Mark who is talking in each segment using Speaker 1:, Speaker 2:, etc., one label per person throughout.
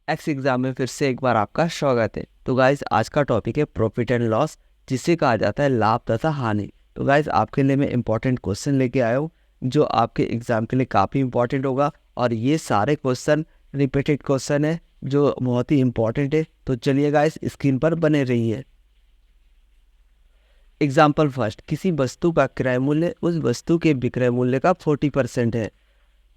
Speaker 1: X exam में फिर से एक बार आपका स्वागत है। तो गाइज आज का टॉपिक है प्रॉफिट एंड लॉस, जिसे कहा जाता है लाभ तथा हानि। तो गाइज आपके लिए मैं इंपॉर्टेंट क्वेश्चन लेके आया हूँ जो आपके एग्जाम के लिए काफ़ी इंपॉर्टेंट होगा। और ये सारे क्वेश्चन रिपीटेड क्वेश्चन है जो बहुत ही इंपॉर्टेंट है। तो चलिए गाइज स्क्रीन पर बने रहिए। एग्जाम्पल फर्स्ट, किसी वस्तु का क्रय मूल्य उस वस्तु के विक्रय मूल्य का 40% है।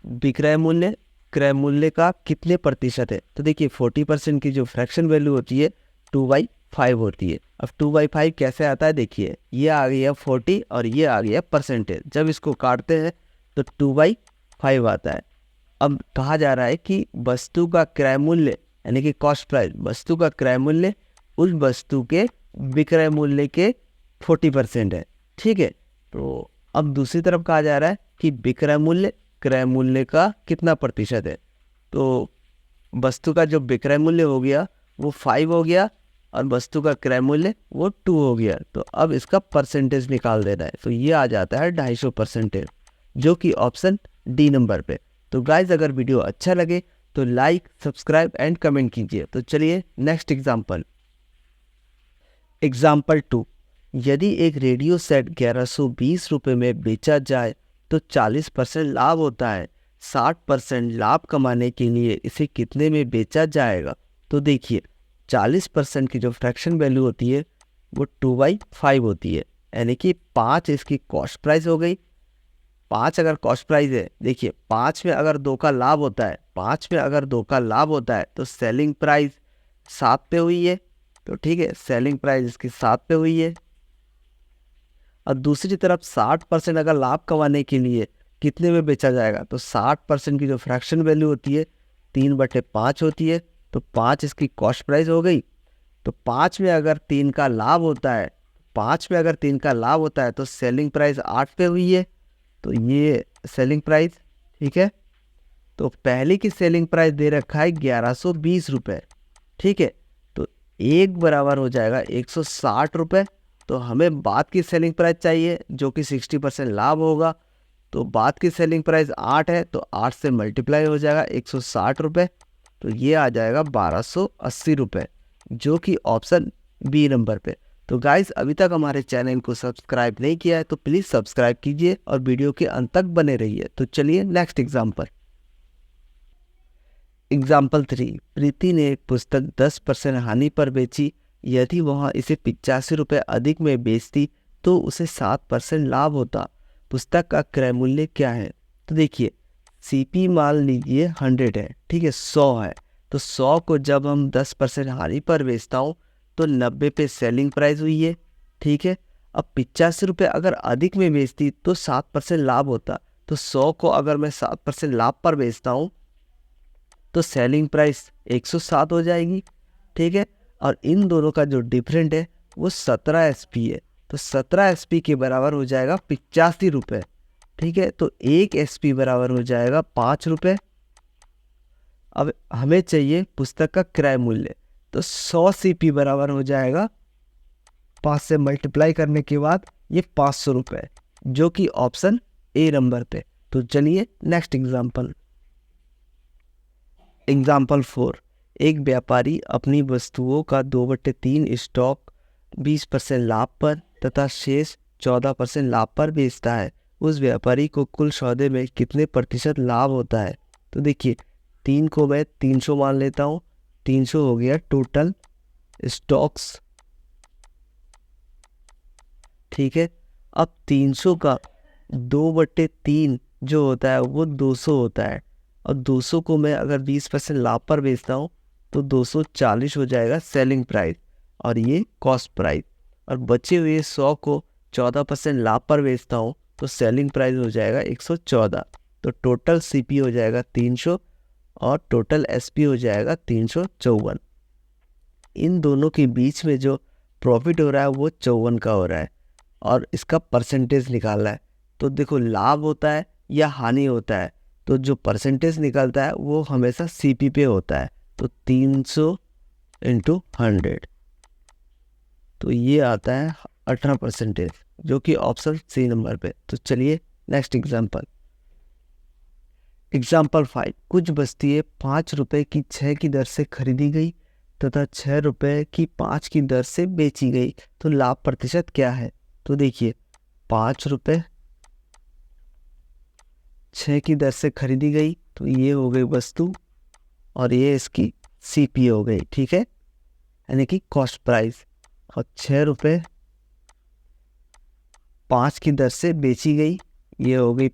Speaker 1: विक्रय मूल्य क्रय मूल्य का कितने प्रतिशत है? तो देखिए 40% की जो फ्रैक्शन वैल्यू होती है 2/5 होती है। अब 2/5 कैसे आता है? देखिए ये आ गई है 40 और ये आ गई है परसेंटेज। जब इसको काटते हैं तो 2/5 आता है। अब कहा जा रहा है कि वस्तु का क्रय मूल्य यानी कि कॉस्ट प्राइस, वस्तु का क्रय मूल्य उस वस्तु के विक्रय मूल्य के 40% है। ठीक है, तो अब दूसरी तरफ कहा जा रहा है कि विक्रय मूल्य क्रय मूल्य का कितना प्रतिशत है। तो वस्तु का जो विक्रय मूल्य हो गया वो 5 हो गया और वस्तु का क्रय मूल्य वो 2 हो गया। तो अब इसका परसेंटेज निकाल देना है, तो ये आ जाता है 250%, जो कि ऑप्शन डी नंबर पे। तो गाइज अगर वीडियो अच्छा लगे तो लाइक, सब्सक्राइब एंड कमेंट कीजिए। तो चलिए नेक्स्ट एग्जाम्पल। एग्जाम्पल 2, यदि एक रेडियो सेट 1120 रुपये में बेचा जाए तो 40% लाभ होता है। 60% लाभ कमाने के लिए इसे कितने में बेचा जाएगा? तो देखिए 40% की जो फ्रैक्शन वैल्यू होती है वो 2/5 होती है, यानी कि 5 इसकी कॉस्ट प्राइस हो गई। 5 अगर कॉस्ट प्राइस है, देखिए 5 में अगर 2 का लाभ होता है, 5 में अगर 2 का लाभ होता है तो सेलिंग प्राइस 7 पे हुई है। तो ठीक है, सेलिंग प्राइस इसकी 7 पे हुई है। और दूसरी तरफ 60% अगर लाभ कमाने के लिए कितने में बेचा जाएगा? तो 60% की जो फ्रैक्शन वैल्यू होती है 3/5 होती है। तो 5 इसकी कॉस्ट प्राइस हो गई। तो 5 में अगर 3 का लाभ होता है, 5 में अगर 3 का लाभ होता है तो सेलिंग प्राइस 8 पे हुई है। तो ये सेलिंग प्राइस, ठीक है। तो पहले की सेलिंग प्राइस दे रखा है 1120 रुपये, ठीक है। तो एक बराबर हो जाएगा 160 रुपये। तो हमें बाद की सेलिंग प्राइस चाहिए जो कि 60% लाभ होगा। तो बाद की सेलिंग प्राइस 8 है, तो 8 से मल्टीप्लाई हो जाएगा 160 रुपये। तो ये आ जाएगा 1280 रुपये, जो कि ऑप्शन बी नंबर पे। तो गाइस अभी तक हमारे चैनल को सब्सक्राइब नहीं किया है तो प्लीज़ सब्सक्राइब कीजिए और वीडियो के अंत तक बने रहिए। तो चलिए नेक्स्ट एग्जाम्पल। एग्जाम्पल 3, प्रीति ने एक पुस्तक 10% हानि पर बेची। यदि वह इसे 85 रुपये अधिक में बेचती तो उसे 7% लाभ होता। पुस्तक का क्रय मूल्य क्या है? तो देखिए सीपी मान लीजिए 100 है, ठीक है, 100 है। तो 100 को जब हम 10% हानि पर बेचता हूँ तो 90 पे सेलिंग प्राइस हुई है, ठीक है। अब 85 रुपये अगर अधिक में बेचती तो 7% लाभ होता। तो 100 को अगर मैं 7% लाभ पर बेचता हूँ तो सेलिंग प्राइस 107 हो जाएगी, ठीक है। और इन दोनों का जो डिफरेंट है वो 17 एसपी है। तो 17 एसपी के बराबर हो जाएगा 85 रुपये, ठीक है। तो 1 एसपी बराबर हो जाएगा 5 रुपये। अब हमें चाहिए पुस्तक का क्रय मूल्य। तो 100 सीपी बराबर हो जाएगा 5 से मल्टीप्लाई करने के बाद ये 500 रुपये, जो कि ऑप्शन ए नंबर पे। तो चलिए नेक्स्ट एग्जाम्पल। एग्जाम्पल 4, एक व्यापारी अपनी वस्तुओं का 2/3 स्टॉक 20% लाभ पर तथा शेष 14% लाभ पर बेचता है। उस व्यापारी को कुल सौदे में कितने प्रतिशत लाभ होता है? तो देखिए 3 को मैं 300 मान लेता हूँ। 300 हो गया टोटल स्टॉक्स, ठीक है। अब 300 का 2/3 जो होता है वो 200 होता है। और 200 को मैं अगर 20% लाभ पर बेचता हूँ तो 240 हो जाएगा सेलिंग प्राइस और ये कॉस्ट प्राइस। और बचे हुए 100 को 14% लाभ पर बेचता हूँ तो सेलिंग प्राइस हो जाएगा 114। तो टोटल सीपी हो जाएगा 300 और टोटल एसपी हो जाएगा 354। इन दोनों के बीच में जो प्रॉफिट हो रहा है वो 54 का हो रहा है और इसका परसेंटेज निकालना है। तो देखो लाभ होता है या हानि होता है, तो जो परसेंटेज निकलता है वो हमेशा सीपी पे होता है। तो 300 इंटू 100, तो ये आता है 18%, जो कि ऑप्शन सी नंबर पे। तो चलिए नेक्स्ट एग्जांपल। एग्जाम्पल 5, कुछ वस्तुएं 5 रुपए की 6 की दर से खरीदी गई तथा 6 रुपए की 5 की दर से बेची गई, तो लाभ प्रतिशत क्या है? तो देखिए 5 रुपए 6 की दर से खरीदी गई, तो ये हो गई वस्तु और ये इसकी सीपी हो गई, ठीक है, यानी कि कॉस्ट प्राइस। और 6 रुपए 5 की दर से बेची गई, ये हो गई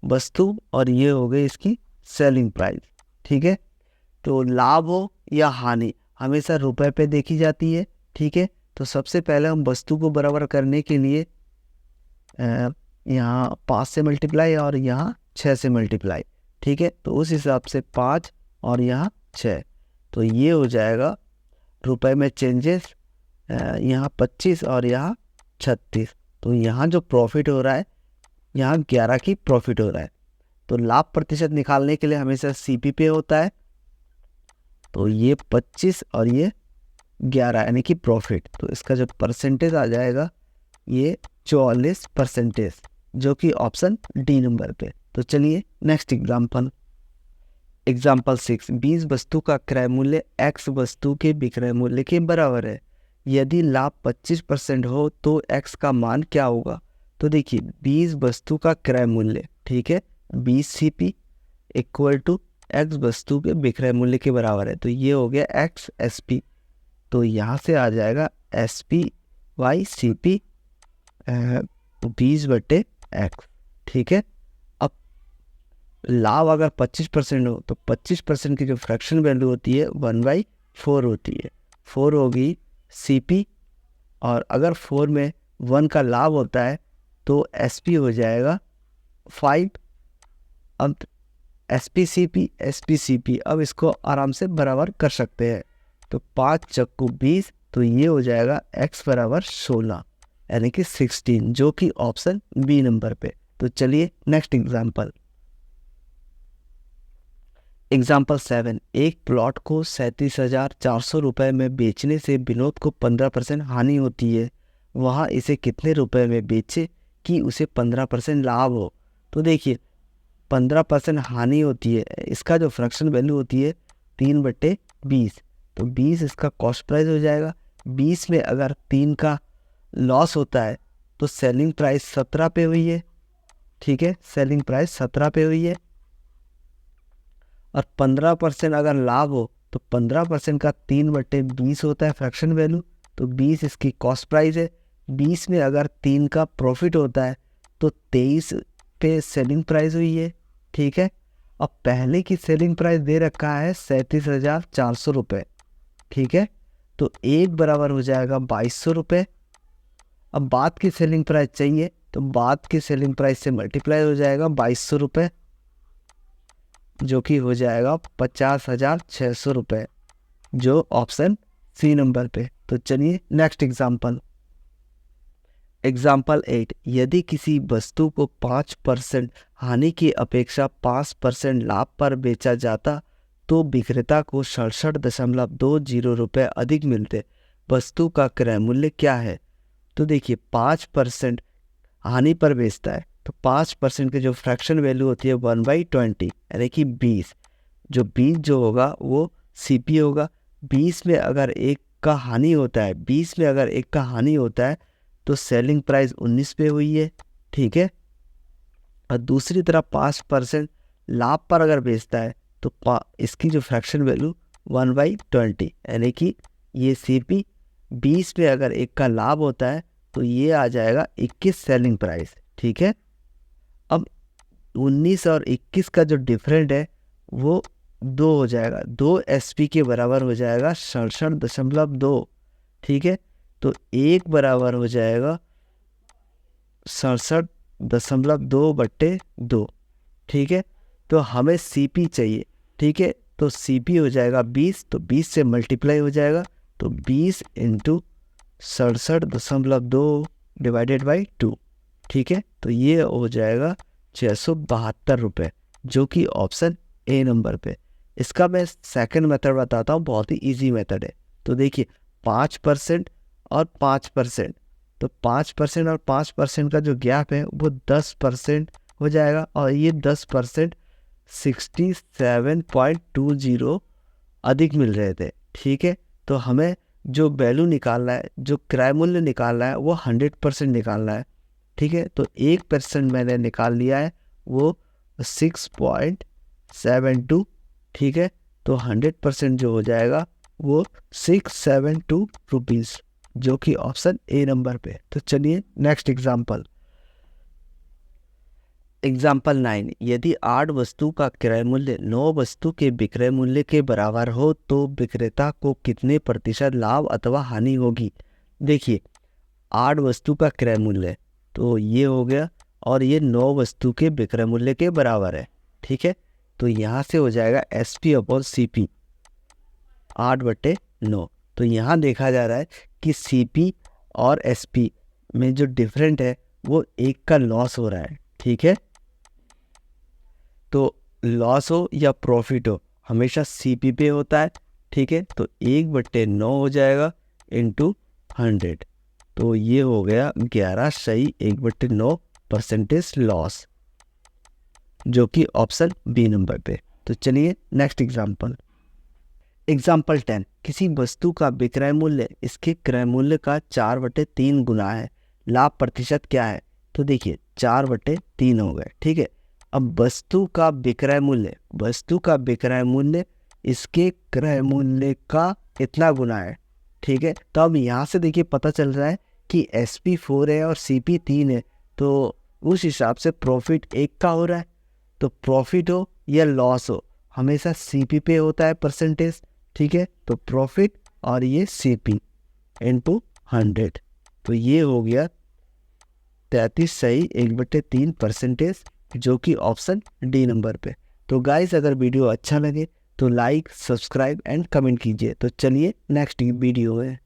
Speaker 1: वस्तु और ये हो गई इसकी सेलिंग प्राइस, ठीक है। तो लाभ हो या हानि हमेशा रुपए पे देखी जाती है, ठीक है। तो सबसे पहले हम वस्तु को बराबर करने के लिए यहाँ 5 से मल्टीप्लाई और यहाँ 6 से मल्टीप्लाई, ठीक है। तो उस हिसाब से 5 और यहाँ 6, तो ये हो जाएगा रुपए में चेंजेस, यहाँ 25 और यहाँ 36। तो यहाँ जो प्रॉफिट हो रहा है, यहाँ 11 की प्रॉफिट हो रहा है। तो लाभ प्रतिशत निकालने के लिए हमेशा सीपी पे होता है, तो ये 25 और ये 11 यानी कि प्रॉफिट, तो इसका जो परसेंटेज आ जाएगा ये 44%, जो कि ऑप्शन डी नंबर पे। तो चलिए नेक्स्ट एग्जाम्पल 6, 20 वस्तु का क्रय मूल्य x वस्तु के विक्रय मूल्य के बराबर है। यदि लाभ 25% हो तो x का मान क्या होगा? तो देखिए 20 वस्तु का क्रय मूल्य, ठीक है, 20 सीपी इक्वल टू x वस्तु के विक्रय मूल्य के बराबर है, तो ये हो गया x एसपी। तो यहाँ से आ जाएगा एसपी वाई सीपी 20/x, ठीक है। अब लाभ अगर 25% हो तो 25% की जो फ्रैक्शन वैल्यू होती है 1/4 होती है, 4 होगी सीपी, और अगर 4 में 1 का लाभ होता है तो एसपी हो जाएगा 5। अब एसपी अब इसको आराम से बराबर कर सकते हैं, तो 5 चक्कू 20, तो ये हो जाएगा x बराबर 16 यानी कि 16, जो कि ऑप्शन बी नंबर पे। तो चलिए नेक्स्ट एग्जाम्पल 7, एक प्लॉट को 37,400 रुपये में बेचने से विनोद को 15% हानि होती है, वहाँ इसे कितने रुपए में बेचे कि उसे 15% लाभ हो? तो देखिए 15% हानि होती है, इसका जो फ्रैक्शन वैल्यू होती है 3/20, तो 20 इसका कॉस्ट प्राइस हो जाएगा। 20 में अगर 3 का लॉस होता है तो सेलिंग प्राइस 17 पे हुई है, ठीक है, सेलिंग प्राइस 17 पे हुई है। और 15% अगर लाभ हो तो 15% का 3/20 होता है फ्रैक्शन वैल्यू, तो 20 इसकी कॉस्ट प्राइस है। 20 में अगर 3 का प्रॉफिट होता है तो 23 पे सेलिंग प्राइस हुई है, ठीक है। अब पहले की सेलिंग प्राइस दे रखा है 37,400 रुपये, ठीक है, तो एक बराबर हो जाएगा 2200 रुपये। अब बाद की सेलिंग प्राइस चाहिए तो बाद की सेलिंग प्राइस से मल्टीप्लाई हो जाएगा 2200 रुपये, जो कि हो जाएगा 50,600 रुपये, जो ऑप्शन सी नंबर पे। तो चलिए नेक्स्ट एग्जाम्पल 8, यदि किसी वस्तु को 5% हानि की अपेक्षा 5% लाभ पर बेचा जाता तो विक्रेता को 67.20 रुपये अधिक मिलते, वस्तु का क्रय मूल्य क्या है? तो देखिए 5% हानि पर बेचता है तो 5% की जो फ्रैक्शन वैल्यू होती है 1/20 यानी कि 20, जो 20 जो होगा वो सीपी होगा। 20 में अगर 1 का हानि होता है, 20 में अगर 1 का हानि होता है तो सेलिंग प्राइस 19 पे हुई है, ठीक है। और दूसरी तरफ 5% लाभ पर अगर बेचता है तो इसकी जो फ्रैक्शन वैल्यू 1/20 यानी कि ये सीपी। 20 में अगर 1 का लाभ होता है तो ये आ जाएगा 21 सेलिंग प्राइस, ठीक है। अब 19 और 21 का जो डिफरेंट है वो 2 हो जाएगा, 2 एसपी के बराबर हो जाएगा 67.2, ठीक है। तो 1 बराबर हो जाएगा 67.2/2, ठीक है। तो हमें सीपी चाहिए, ठीक है, तो सीपी हो जाएगा 20, तो 20 से मल्टीप्लाई हो जाएगा, तो 20 × 67.2 डिवाइडेड बाई 2, ठीक है। तो ये हो जाएगा 672 रुपये, जो कि ऑप्शन ए नंबर पे। इसका मैं सेकंड मेथड बताता हूँ, बहुत ही इजी मेथड है। तो देखिए 5% और 5%, तो 5% और 5% का जो गैप है वो 10% हो जाएगा, और ये 10% 67.20 अधिक मिल रहे थे। ठीक है, तो हमें जो वैल्यू निकालना है, जो क्रय मूल्य निकालना है, वो 100% निकालना है। ठीक है, तो 1% मैंने निकाल लिया है, वो 6.72। ठीक है, तो 100% जो हो जाएगा वो 672 रुपीज़, जो कि ऑप्शन ए नंबर पे। तो चलिए नेक्स्ट एग्जाम्पल। एग्जाम्पल 9, यदि 8 वस्तु का क्रय मूल्य 9 वस्तु के विक्रय मूल्य के बराबर हो तो विक्रेता को कितने प्रतिशत लाभ अथवा हानि होगी। देखिए 8 वस्तु का क्रय मूल्य, तो ये हो गया, और ये 9 वस्तु के विक्रय मूल्य के बराबर है। ठीक है, तो यहाँ से हो जाएगा SP/CP 8/9। तो यहाँ देखा जा रहा है कि CP और SP में जो डिफरेंट है वो एक का लॉस हो रहा है। ठीक है, तो लॉस हो या प्रॉफिट हो हमेशा CP पे होता है। ठीक है, तो 1/9 हो जाएगा इंटू 100, तो ये हो गया 11 सही 1/9% लॉस, जो कि ऑप्शन बी नंबर पे। तो चलिए नेक्स्ट एग्जांपल। एग्जाम्पल 10, किसी वस्तु का विक्रय मूल्य इसके क्रय मूल्य का 4/3 गुना है, लाभ प्रतिशत क्या है। तो देखिए 4/3 हो गए। ठीक है, अब वस्तु का विक्रय मूल्य इसके क्रय मूल्य का इतना गुना है। ठीक है, तो अब यहाँ से देखिए पता चल रहा है कि SP 4 है और CP 3 है, तो उस हिसाब से प्रॉफिट एक का हो रहा है। तो प्रॉफिट हो या लॉस हो हमेशा CP पे होता है परसेंटेज। ठीक है, तो प्रॉफिट और ये CP इंटू 100, तो ये हो गया 33 सही 1/3%, जो कि ऑप्शन डी नंबर पे। तो गाइस अगर वीडियो अच्छा लगे तो लाइक, सब्सक्राइब एंड कमेंट कीजिए। तो चलिए नेक्स्ट वीडियो है।